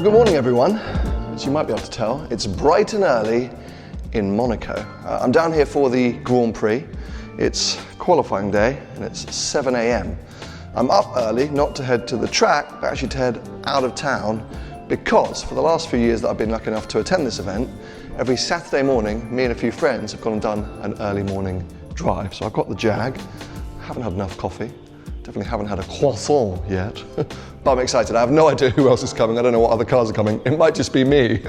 good morning everyone. As you might be able to tell, it's bright and early in Monaco. I'm down here for the Grand Prix. It's qualifying day and it's 7 a.m. I'm up early, not to head to the track, but actually to head out of town because for the last few years that I've been lucky enough to attend this event, every Saturday morning, me and a few friends have gone and done an early morning drive. So I've got the Jag, haven't had enough coffee, definitely haven't had a croissant yet, but I'm excited. I have no idea who else is coming. I don't know what other cars are coming. It might just be me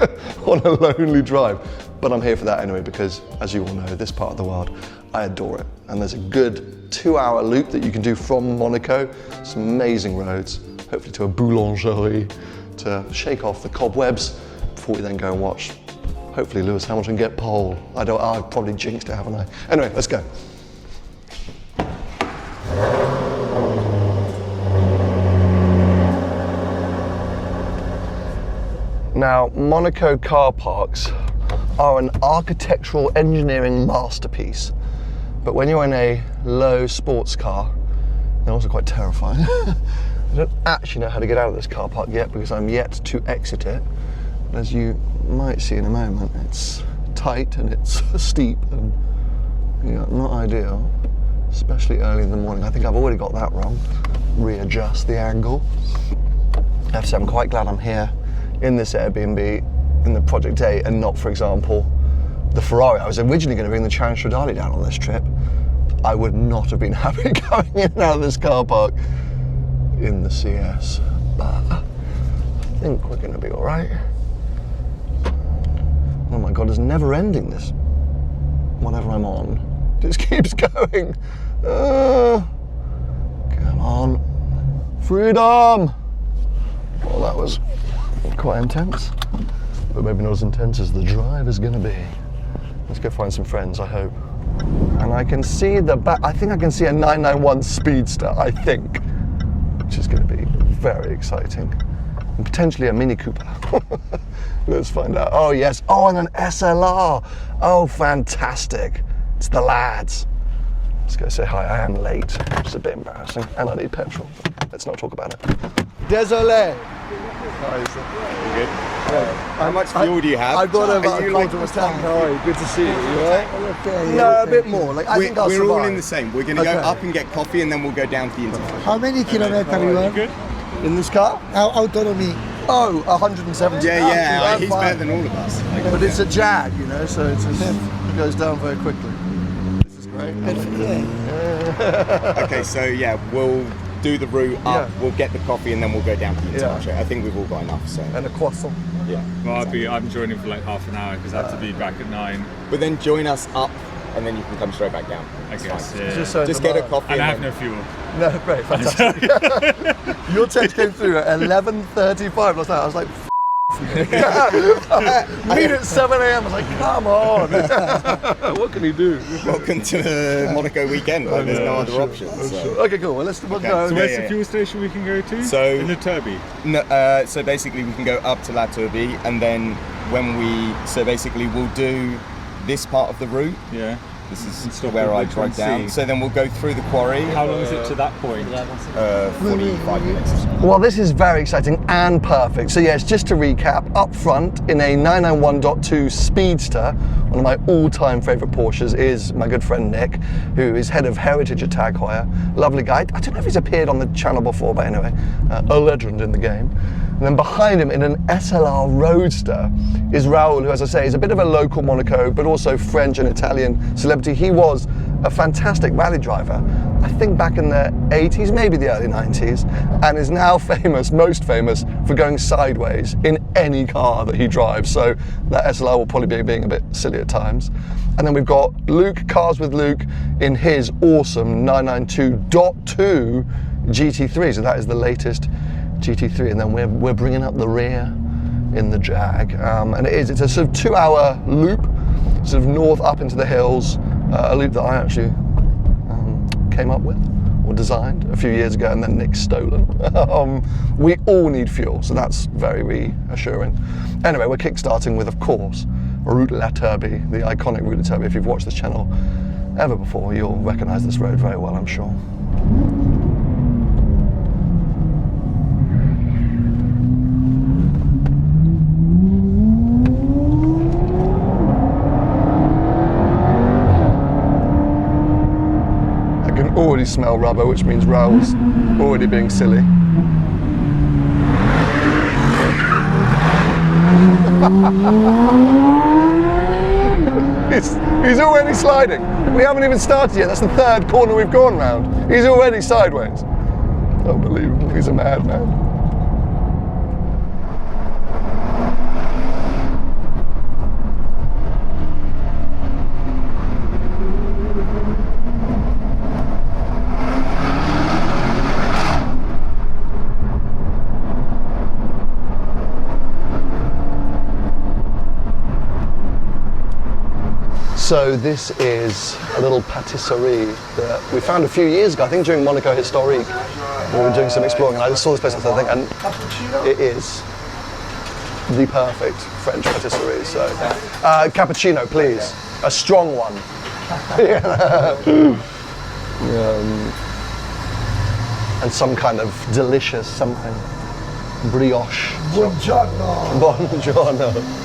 on a lonely drive, but I'm here for that anyway because, as you all know, this part of the world, I adore it. And there's a good 2-hour loop that you can do from Monaco, some amazing roads, hopefully to a boulangerie, to shake off the cobwebs before we then go and watch, hopefully, Lewis Hamilton get pole. I've probably jinxed it, haven't I? Anyway, let's go. Now, Monaco car parks are an architectural engineering masterpiece, but when you're in a low sports car, they're also quite terrifying. I don't actually know how to get out of this car park yet because I'm yet to exit it. And as you might see in a moment, it's tight and it's steep and not ideal, especially early in the morning. I think I've already got that wrong. Readjust the angle. I have to say I'm quite glad I'm here in this Airbnb in the Project A and not, for example, the Ferrari. I was originally going to bring the Challenge Stradale down on this trip. I would not have been happy going in and out of this car park in the CS, but I think we're going to be all right. Oh my God, it's never ending, this, whatever I'm on, just keeps going. Come on, freedom. Well, that was quite intense, but maybe not as intense as the drive is going to be. Let's go find some friends, I hope. And I can see the back, I think I can see a 991 Speedster, I think, which is going to be very exciting. And potentially a Mini Cooper. Let's find out. Oh yes, oh, and an SLR. Oh, fantastic. It's the lads. Let's go say hi. I am late, which is a bit embarrassing, and I need petrol. Let's not talk about it. Désolé. Good. How much fuel do you have? I've got about a quarter of a tank. How are you? Good to see you. You alright? No, a bit more. Like, I think I'll survive. We're all in the same. We're going to go up and get coffee, and then we'll go down to the interval. How many kilometers you have? Good. In this car? Autonomy. Oh, 170. Yeah, he's better than all of us. But it's a Jag, so it goes down very quickly. This is great. Okay, so yeah, we'll do the route up, we'll get the coffee, and then we'll go down to the interval. I think we've all got enough. So. And a croissant. Yeah. Well, I'm joining for like half an hour because I have to be back at 9. But then join us up, and then you can come straight back down. I guess. Yeah. Just get a coffee. And I have no fuel. No, great, fantastic. Your text came through at 11:35 last night. I was like, meet at 7 a.m. I was like, come on. What can he do? Welcome to the Monaco weekend. There's no other options. So. Okay, cool. Well, we'll go. So where's the fuel station we can go to? So in the Turbie. No, so basically we can go up to La Turbie, and then we'll do this part of the route. Yeah. This is where I drive down. So then we'll go through the quarry. How long is it to that point? 45 minutes. Well, this is very exciting and perfect. So yes, just to recap, up front in a 991.2 Speedster, one of my all-time favourite Porsches is my good friend Nick, who is head of heritage at Tag Heuer. Lovely guy. I don't know if he's appeared on the channel before, but anyway, a legend in the game. And then behind him in an SLR Roadster is Raul, who, as I say, is a bit of a local Monaco, but also French and Italian celebrity. He was a fantastic rally driver, I think back in the 80s, maybe the early 90s, and is now most famous for going sideways in any car that he drives. So that SLR will probably be being a bit silly at times. And then we've got Luke, Cars with Luke, in his awesome 992.2 GT3. So that is the latest GT3, and then we're bringing up the rear in the Jag, and it's a sort of 2-hour loop, sort of north up into the hills, a loop that I actually came up with or designed a few years ago, and then Nick's stolen. We all need fuel, so that's very reassuring. Anyway, we're kickstarting with, of course, Route La Turbie, the iconic Route La Turbie. If you've watched this channel ever before, you'll recognise this road very well, I'm sure. already smell rubber, which means Raul's already being silly. He's already sliding. We haven't even started yet. That's the third corner we've gone round. He's already sideways. Unbelievable. He's a madman. So this is a little patisserie that we found a few years ago, I think during Monaco Historique. We were doing some exploring and I just saw this place and I think, and it is the perfect French patisserie. So, cappuccino, please. A strong one. And some kind of delicious something. Brioche. Buongiorno. Buongiorno.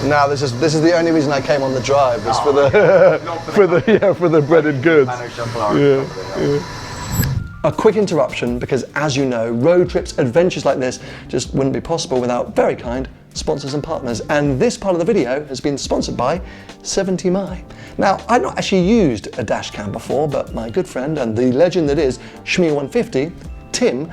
Now this is the only reason I came on the drive was for the for the breaded goods. A quick interruption because, as you know, road trips, adventures like this just wouldn't be possible without very kind sponsors and partners. And this part of the video has been sponsored by 70mi. Now, I'd not actually used a dash cam before, but my good friend and the legend that is Shmee150, Tim,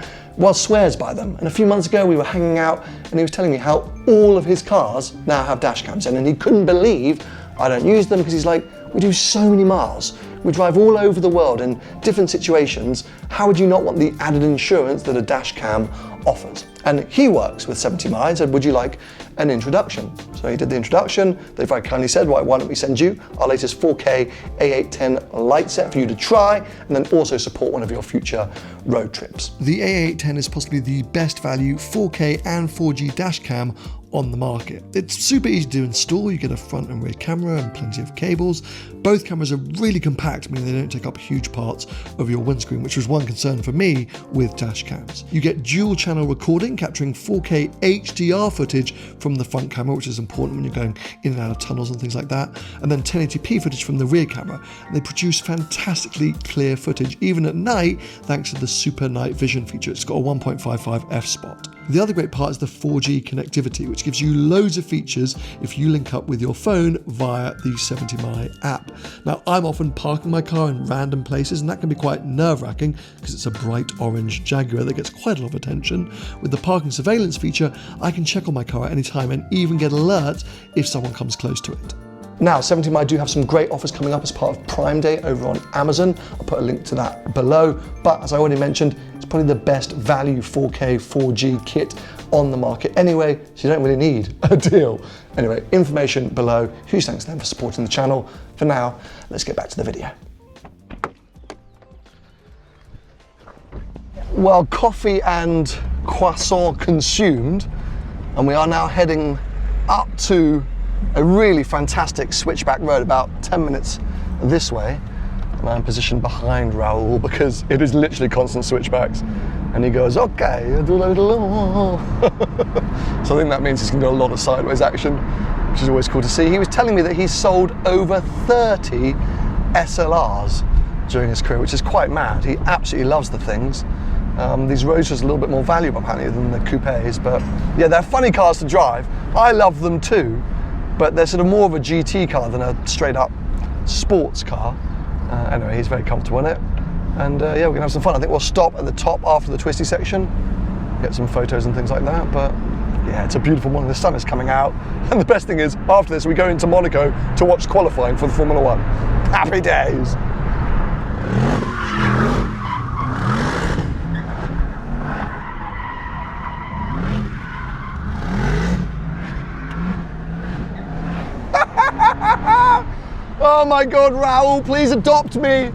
swears by them. And a few months ago we were hanging out and he was telling me how all of his cars now have dash cams in, and he couldn't believe I don't use them because he's like, we do so many miles. We drive all over the world in different situations. How would you not want the added insurance that a dash cam offers? And he works with 70mi and said, would you like an introduction? So he did the introduction. They very kindly said, why don't we send you our latest 4K A810 light set for you to try, and then also support one of your future road trips. The A810 is possibly the best value 4K and 4G dash cam on the market. It's super easy to install. You get a front and rear camera and plenty of cables. Both cameras are really compact, meaning they don't take up huge parts of your windscreen, which was one concern for me with dash cams. You get dual channel recording, capturing 4K HDR footage from the front camera, which is important when you're going in and out of tunnels and things like that, and then 1080p footage from the rear camera. And they produce fantastically clear footage, even at night, thanks to the super night vision feature. It's got a 1.55 f-spot. The other great part is the 4G connectivity, which gives you loads of features if you link up with your phone via the 70mi app. Now, I'm often parking my car in random places, and that can be quite nerve-wracking because it's a bright orange Jaguar that gets quite a lot of attention. With the parking surveillance feature, I can check on my car at any time and even get alerts if someone comes close to it. Now, 70mi do have some great offers coming up as part of Prime Day over on Amazon. I'll put a link to that below. But as I already mentioned, it's probably the best value 4K 4G kit on the market anyway, so you don't really need a deal. Anyway, information below. Huge thanks to them for supporting the channel. For now, let's get back to the video. Well, coffee and croissant consumed, and we are now heading up to a really fantastic switchback road about 10 minutes this way. And I'm positioned behind Raul because it is literally constant switchbacks. And he goes, okay, I'll do a little. So I think that means he's going to do a lot of sideways action, which is always cool to see. He was telling me that he's sold over 30 SLRs during his career, which is quite mad. He absolutely loves the things. These Roadsters are a little bit more valuable apparently than the coupes, but yeah, they're funny cars to drive. I love them too, but they're sort of more of a GT car than a straight up sports car. Anyway, he's very comfortable in it. And yeah, we're gonna have some fun. I think we'll stop at the top after the twisty section, get some photos and things like that. But yeah, it's a beautiful morning. The sun is coming out. And the best thing is, after this, we go into Monaco to watch qualifying for the Formula One. Happy days. Oh my God, Raul, please adopt me.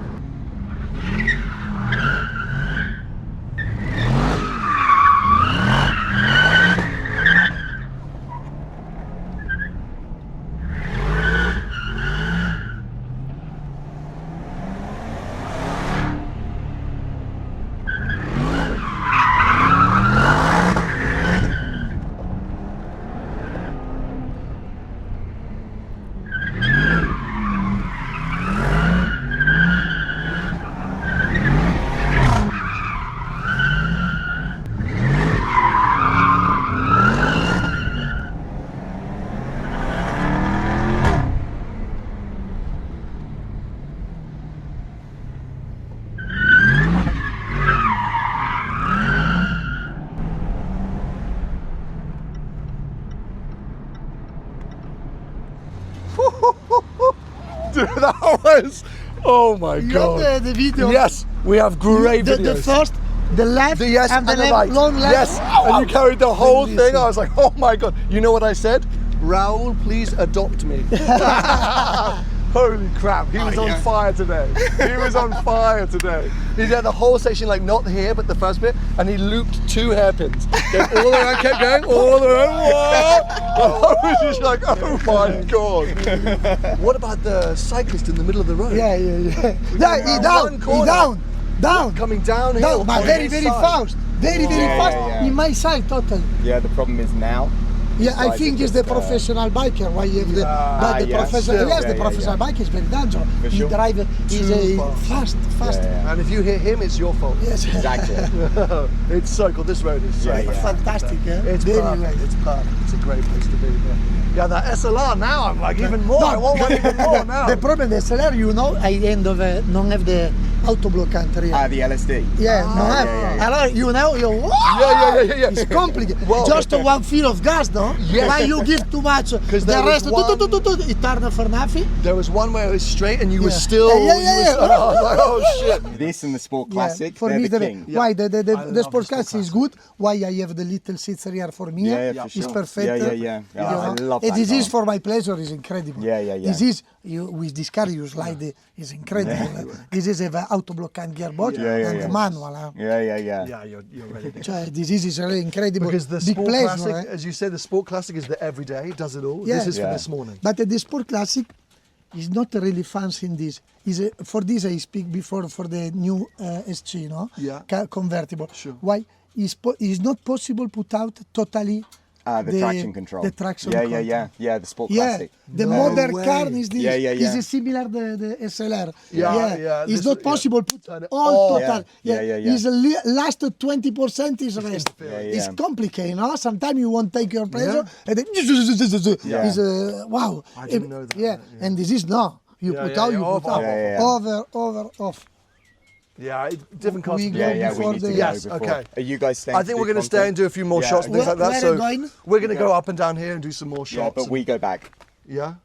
Yes. Oh my You God. have the video. Yes, we have great The videos. first, the left, The yes and the left, right. long left. Yes, and you carried the whole Listen. thing. I was like, oh my God. You know what I said? Raul, please adopt me. Holy crap, he was on fire today. He was on fire today. He did the whole section, like not here, but the first bit, and he looped 2 hairpins. Kept all around, kept going, all around. I was just like, oh my God. What about the cyclist in the middle of the road? Yeah. Yeah, he One down, corner. down. Coming downhill. No, but on very, his very side. fast. Very fast. yeah. In my side, totally. Yeah, the problem is now. Yeah, I Size think is it's the just, professional biker. Why you have the, but the yeah, professional? still. Yes, Yeah, the yeah, professional bike is very dangerous. For He sure. drive is Too a fast. And if you hit him, it's your fault. Yes, Exactly. It's so cool. This road is so Yeah, fun. yeah. fantastic. Eh? It's Very perfect. well. It's perfect. It's a great place to be. Yeah, that SLR now, I'm like even more. I want one even more now. The problem with SLR, you know, I end of don't have the auto bloccante here. The LSD. Yeah, no have. yeah. Alors, you know, Yeah. it's complicated. Well- Just one feel of gas, no? Yes. When you give too much, the there was rest, one- it turn for nothing. There was one where it was straight and you were Yeah. still. Yeah. I was like, oh shit. This and the Sport Classic, for they're me, the king. why the love the Sport Sport Classic is good. Why I have the little seats here for me? Yeah, for It's sure. perfect. Yeah. You I know? love And that this is car. for my pleasure. Is incredible. Yeah. This is with this car you slide. Is incredible. This is a auto bloccante gearbox and manual. Yeah. Yeah, you're ready. Cioè, this is really incredible. Because the Big Sport pleasure. Classic, Eh? as you say, the Sport Classic is the everyday, does it all. Yeah. This is for Yeah. this morning. But the Sport Classic is not really fancy in this. For this I speak before for the new SC, no? Yeah. Convertible. Sure. Why? It's not possible put out totally The traction control. The traction control. Yeah, the Sport Yeah, Classic. the No modern way. car is this. Yeah. Is similar the SLR. Yeah. It's This not is- possible put Turn it all all. total. Yeah. It's last 20% is rest. It's complicated, no? Sometimes you won't take your pleasure and then it's wow. I didn't know that. Yeah, and this is no. You put out, you put out. Over, off. Yeah, different cars. We go Yeah, we before need to the- go Yes, before. okay. Are you guys staying? I think we're going to stay and do a few more shots and things like that. Where So are going? we're going to go up and down here and do some more Yeah, shots. but we go back. Yeah.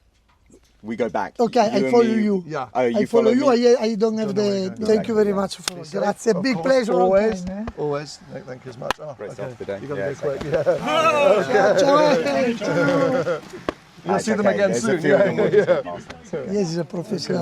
We go back. Okay, I and follow me- you. Yeah. Oh, you I follow you. me? I don't have the. Thank you very much for. Grazie. Of Big course, pleasure. all Always. time, eh? Always. Thank you as much. Oh, Great okay. stuff today. You got to Yeah, go quick. second. Yeah. Ciao. You'll see them Okay, again there's a soon. few of them we'll just Yeah. get past them. Yes, he's a professional.